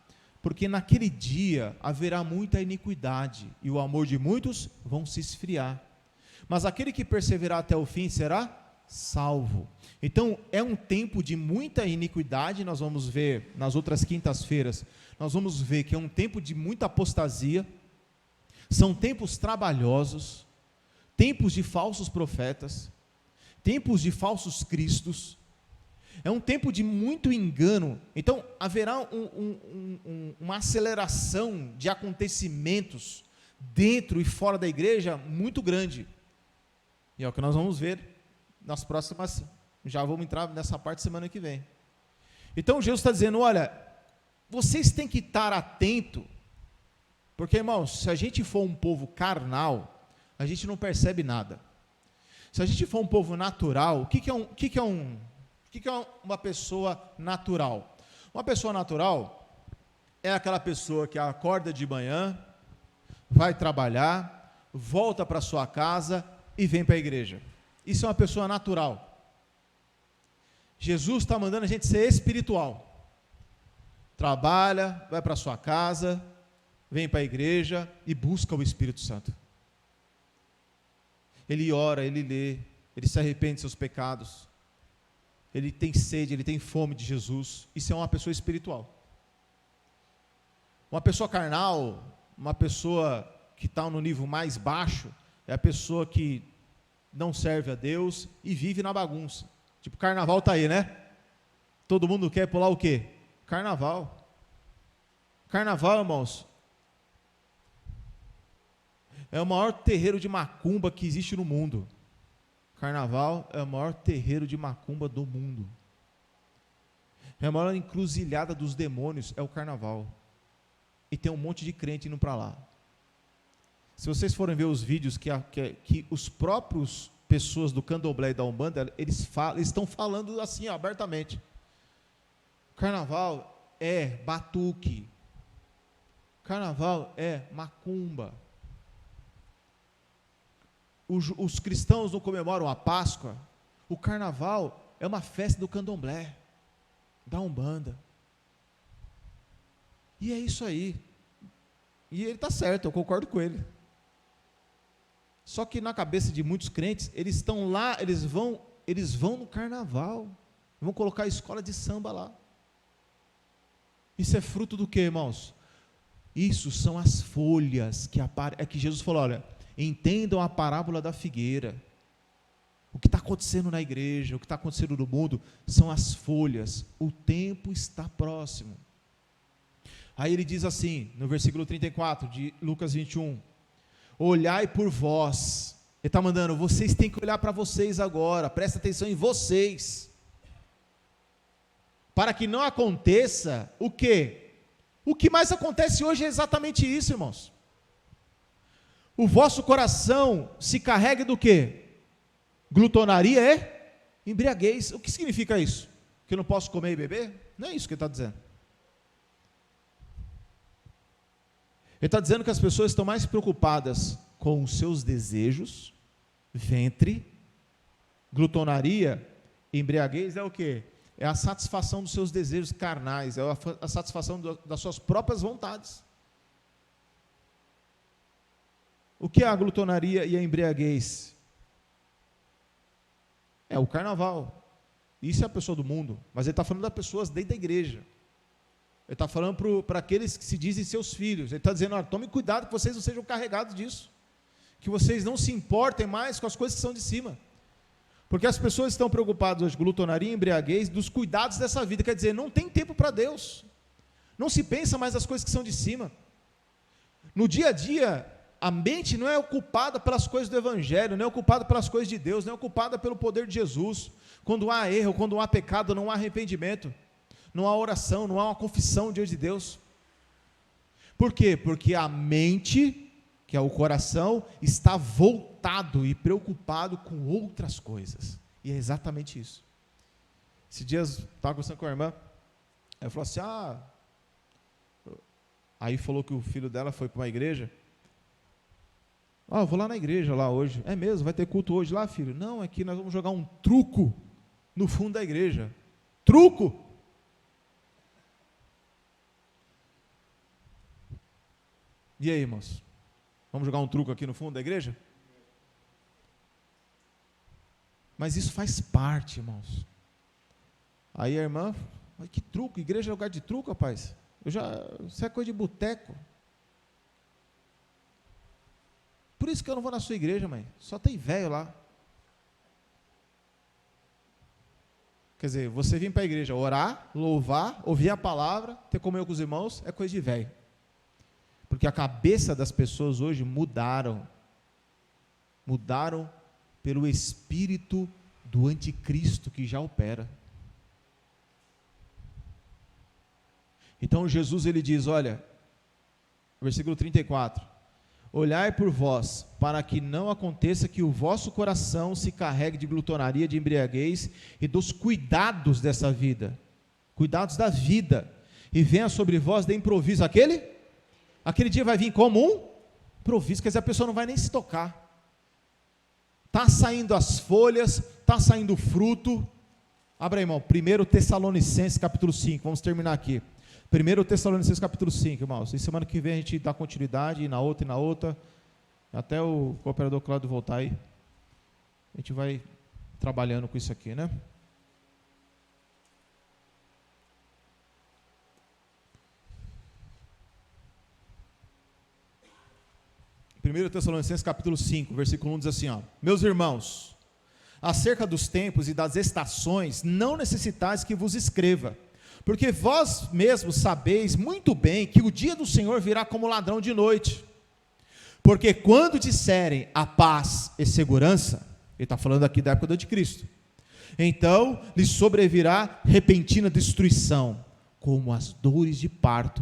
porque naquele dia haverá muita iniquidade, e o amor de muitos vão se esfriar. Mas aquele que perseverar até o fim será salvo. Então, é um tempo de muita iniquidade, nós vamos ver nas outras quintas-feiras, nós vamos ver que é um tempo de muita apostasia, são tempos trabalhosos, tempos de falsos profetas, tempos de falsos cristos, é um tempo de muito engano. Então haverá uma aceleração de acontecimentos dentro e fora da igreja muito grande, e é o que nós vamos ver nas próximas, já vamos entrar nessa parte semana que vem. Então Jesus está dizendo, olha, vocês têm que estar atento, porque irmãos, se a gente for um povo carnal, a gente não percebe nada. Se a gente for um povo natural, o que é uma pessoa natural? Uma pessoa natural é aquela pessoa que acorda de manhã, vai trabalhar, volta para sua casa e vem para a igreja. Isso é uma pessoa natural. Jesus está mandando a gente ser espiritual. Trabalha, vai para sua casa, vem para a igreja e busca o Espírito Santo. Ele ora, ele lê, ele se arrepende de seus pecados, ele tem sede, ele tem fome de Jesus. Isso é uma pessoa espiritual. Uma pessoa carnal, uma pessoa que está no nível mais baixo, é a pessoa que não serve a Deus e vive na bagunça. Tipo, carnaval está aí, né? Todo mundo quer pular o quê? Carnaval. Carnaval, irmãos, é o maior terreiro de macumba que existe no mundo. Carnaval é o maior terreiro de macumba do mundo. É a maior encruzilhada dos demônios, é o carnaval. E tem um monte de crente indo para lá. Se vocês forem ver os vídeos que os próprios pessoas do candomblé e da umbanda, eles estão falando assim, abertamente. Carnaval é batuque. Carnaval é macumba. Os cristãos não comemoram a Páscoa. O carnaval é uma festa do candomblé, da umbanda. E é isso aí. E ele está certo, eu concordo com ele. Só que na cabeça de muitos crentes, eles estão lá, eles vão no carnaval, vão colocar a escola de samba lá. Isso é fruto do que, irmãos? Isso são as folhas que aparecem. É que Jesus falou, olha, entendam a parábola da figueira. O que está acontecendo na igreja, o que está acontecendo no mundo, são as folhas. O tempo está próximo. Aí ele diz assim, no versículo 34 de Lucas 21, olhai por vós. Ele está mandando, vocês têm que olhar para vocês agora, presta atenção em vocês, para que não aconteça o quê? O que mais acontece hoje é exatamente isso, irmãos. O vosso coração se carregue do quê? Glutonaria é embriaguez. O que significa isso? Que eu não posso comer e beber? Não é isso que ele está dizendo. Ele está dizendo que as pessoas estão mais preocupadas com os seus desejos, ventre, glutonaria, embriaguez é o quê? É a satisfação dos seus desejos carnais, é a satisfação das suas próprias vontades. O que é a glutonaria e a embriaguez? É o carnaval. Isso é a pessoa do mundo, mas ele está falando das pessoas dentro da igreja. Ele está falando para aqueles que se dizem seus filhos. Ele está dizendo, olha, tomem cuidado que vocês não sejam carregados disso. Que vocês não se importem mais com as coisas que são de cima. Porque as pessoas estão preocupadas hoje, glutonaria e embriaguez, dos cuidados dessa vida. Quer dizer, não tem tempo para Deus. Não se pensa mais nas coisas que são de cima. No dia a dia, a mente não é ocupada pelas coisas do Evangelho, não é ocupada pelas coisas de Deus, não é ocupada pelo poder de Jesus. Quando há erro, quando há pecado, não há arrependimento. não há oração, não há uma confissão diante de Deus. Por quê? Porque a mente, que é o coração, está voltado e preocupado com outras coisas. E é exatamente isso. Esses dias, estava conversando com a irmã, ela falou assim, aí falou que o filho dela foi para uma igreja. Eu vou lá na igreja lá hoje. É mesmo? Vai ter culto hoje lá, filho? Não, é que nós vamos jogar um truco no fundo da igreja. Truco! E aí, irmãos? Vamos jogar um truco aqui no fundo da igreja? Mas isso faz parte, irmãos. Aí a irmã, mas que truco? Igreja é lugar de truco, rapaz? Isso é coisa de boteco. Por isso que eu não vou na sua igreja, mãe. Só tem velho lá. Quer dizer, você vir para a igreja orar, louvar, ouvir a palavra, ter comunhão com os irmãos, é coisa de velho. Porque a cabeça das pessoas hoje mudaram. Mudaram pelo espírito do anticristo que já opera. Então Jesus ele diz, olha, versículo 34, olhai por vós, para que não aconteça que o vosso coração se carregue de glutonaria, de embriaguez e dos cuidados dessa vida, cuidados da vida, e venha sobre vós de improviso aquele dia vai vir como um improviso, quer dizer, a pessoa não vai nem se tocar. Está saindo as folhas, está saindo o fruto. Abra aí, irmão, 1 Tessalonicenses capítulo 5, vamos terminar aqui. 1 Tessalonicenses capítulo 5, irmãos. E semana que vem a gente dá continuidade, e na outra, até o cooperador Cláudio voltar aí. A gente vai trabalhando com isso aqui, né? Primeiro Tessalonicenses capítulo 5, versículo 1 diz assim, meus irmãos, acerca dos tempos e das estações, não necessitais que vos escreva, porque vós mesmos sabeis muito bem que o dia do Senhor virá como ladrão de noite. Porque quando disserem a paz e segurança, ele está falando aqui da época do anticristo, então lhes sobrevirá repentina destruição, como as dores de parto,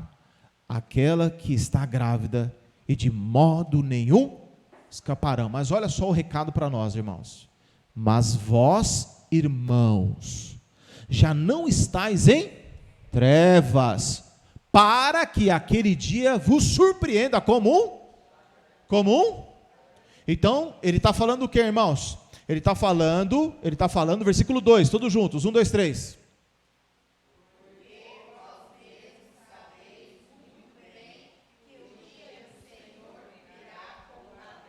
aquela que está grávida, e de modo nenhum escaparão. Mas olha só o recado para nós, irmãos. Mas vós, irmãos, já não estáis em trevas, para que aquele dia vos surpreenda como um. Então, ele está falando o que, irmãos? Ele está falando, versículo 2, todos juntos, 1, 2, 3.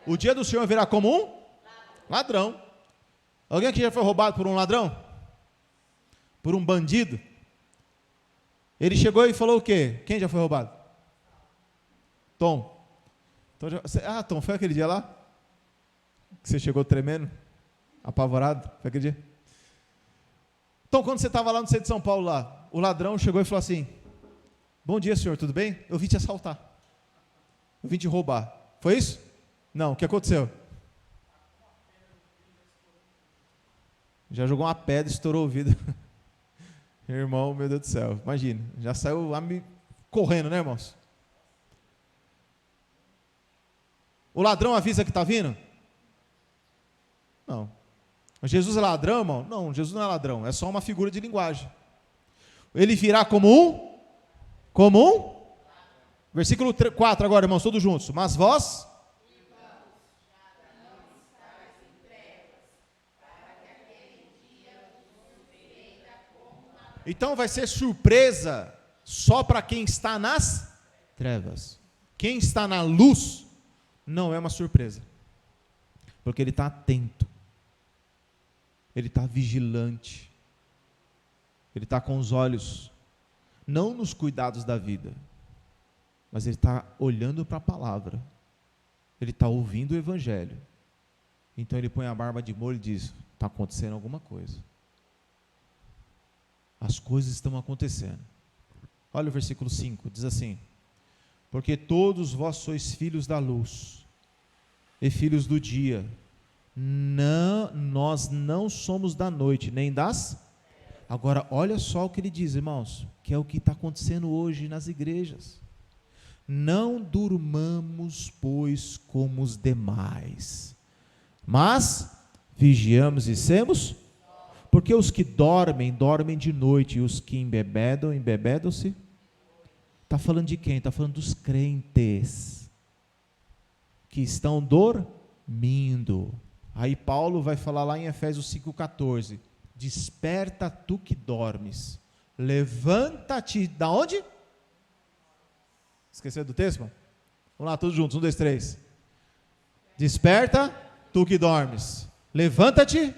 O dia do Senhor virá como um ladrão. Alguém aqui já foi roubado por um ladrão? Por um bandido? Ele chegou e falou o quê? Quem já foi roubado? Tom. Tom, foi aquele dia lá? Que você chegou tremendo? Apavorado? Foi aquele dia? Tom, quando você estava lá no centro de São Paulo, lá, o ladrão chegou e falou assim, bom dia, senhor, tudo bem? Eu vim te assaltar. Eu vim te roubar. Foi isso? Não, o que aconteceu? Já jogou uma pedra e estourou o vidro. Irmão, meu Deus do céu, imagina, já saiu correndo, né, irmãos? O ladrão avisa que está vindo? Não. Jesus é ladrão, irmão? Não, Jesus não é ladrão, é só uma figura de linguagem. Ele virá como um? Versículo 4 agora, irmãos, todos juntos. Mas vós... Então vai ser surpresa só para quem está nas trevas. Quem está na luz não é uma surpresa, porque ele está atento, ele está vigilante, ele está com os olhos não nos cuidados da vida, mas ele está olhando para a palavra, ele está ouvindo o evangelho. Então ele põe a barba de molho e diz, está acontecendo alguma coisa. As coisas estão acontecendo. Olha o versículo 5, diz assim, porque todos vós sois filhos da luz e filhos do dia, nós não somos da noite, nem das, Agora, olha só o que ele diz, irmãos, que é o que está acontecendo hoje nas igrejas. Não durmamos, pois, como os demais, mas vigiamos e semos, porque os que dormem, dormem de noite, e os que embebedam, embebedam-se. Está falando de quem? Está falando dos crentes, que estão dormindo. Aí Paulo vai falar lá em Efésios 5,14, desperta tu que dormes, levanta-te, da onde? Esqueceu do texto, irmão? Vamos lá, todos juntos, 1, 2, 3. Desperta, tu que dormes, levanta-te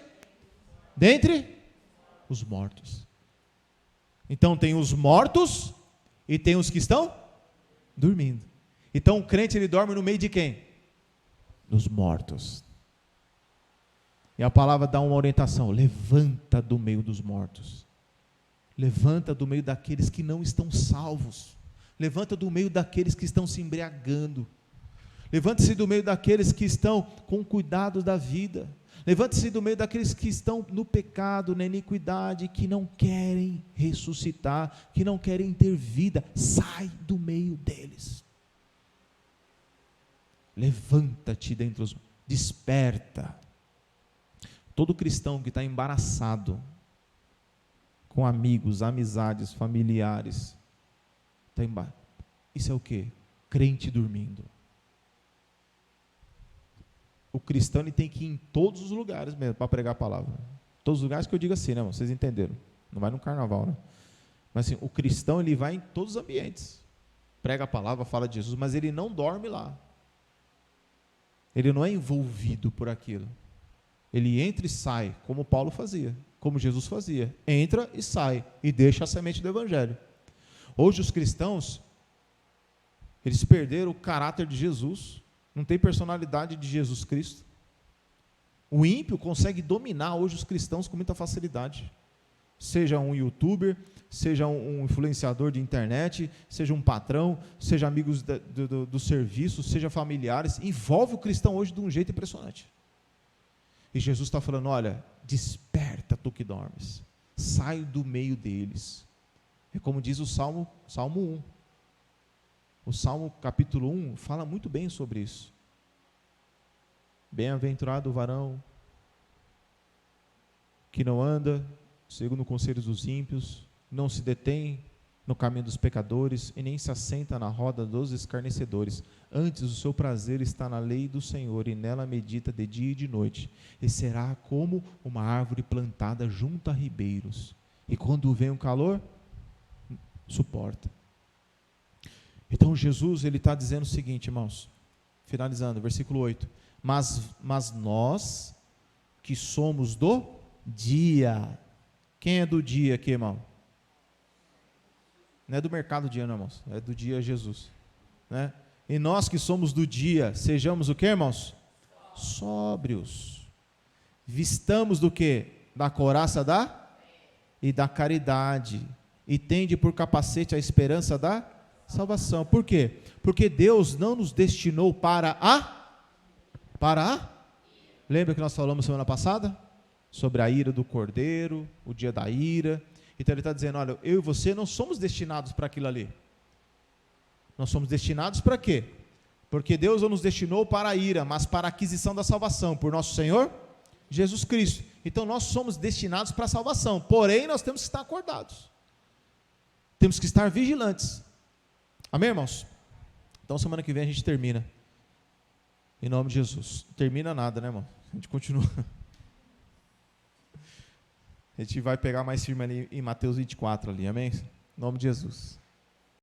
dentre os mortos. Então tem os mortos e tem os que estão dormindo. Então o crente, ele dorme no meio de quem? Dos mortos. E a palavra dá uma orientação, levanta do meio dos mortos. Levanta do meio daqueles que não estão salvos. Levanta do meio daqueles que estão se embriagando. Levante-se do meio daqueles que estão com cuidado da vida. Levante-se do meio daqueles que estão no pecado, na iniquidade, que não querem ressuscitar, que não querem ter vida. Sai do meio deles. Levanta-te dentre os... Desperta. Todo cristão que está embaraçado com amigos, amizades, familiares, isso é o quê? Crente dormindo. O cristão, ele tem que ir em todos os lugares mesmo para pregar a palavra. Todos os lugares que eu digo assim, né, irmão? Vocês entenderam? Não vai no carnaval, né? Mas assim, o cristão, ele vai em todos os ambientes. Prega a palavra, fala de Jesus, mas ele não dorme lá. Ele não é envolvido por aquilo. Ele entra e sai, como Paulo fazia, como Jesus fazia. Entra e sai, e deixa a semente do evangelho. Hoje os cristãos, eles perderam o caráter de Jesus, não tem personalidade de Jesus Cristo. O ímpio consegue dominar hoje os cristãos com muita facilidade. Seja um youtuber, seja um influenciador de internet, seja um patrão, seja amigos do serviço, seja familiares, envolve o cristão hoje de um jeito impressionante. E Jesus está falando, olha, desperta tu que dormes, sai do meio deles. É como diz o Salmo 1. O Salmo capítulo 1 fala muito bem sobre isso. Bem-aventurado o varão que não anda segundo o conselho dos ímpios, não se detém no caminho dos pecadores e nem se assenta na roda dos escarnecedores. Antes o seu prazer está na lei do Senhor e nela medita de dia e de noite. E será como uma árvore plantada junto a ribeiros. E quando vem o calor, suporta. Então Jesus, ele está dizendo o seguinte, irmãos, finalizando, versículo 8, mas nós que somos do dia, quem é do dia aqui, irmão? Não é do mercado dia, não, irmãos, é do dia Jesus, né? E nós que somos do dia, sejamos o que, irmãos? Sóbrios, vistamos do que? Da couraça e da caridade, e tende por capacete a esperança da salvação. Por quê? Porque Deus não nos destinou para lembra que nós falamos semana passada? Sobre a ira do Cordeiro, o dia da ira. Então ele está dizendo, olha, eu e você não somos destinados para aquilo ali. Nós somos destinados para quê? Porque Deus não nos destinou para a ira, mas para a aquisição da salvação, por nosso Senhor Jesus Cristo. Então nós somos destinados para a salvação, porém nós temos que estar acordados. Temos que estar vigilantes. Amém, irmãos? Então semana que vem a gente termina. Em nome de Jesus. Termina nada, né, irmão? A gente continua. A gente vai pegar mais firme ali em Mateus 24 ali, amém? Em nome de Jesus.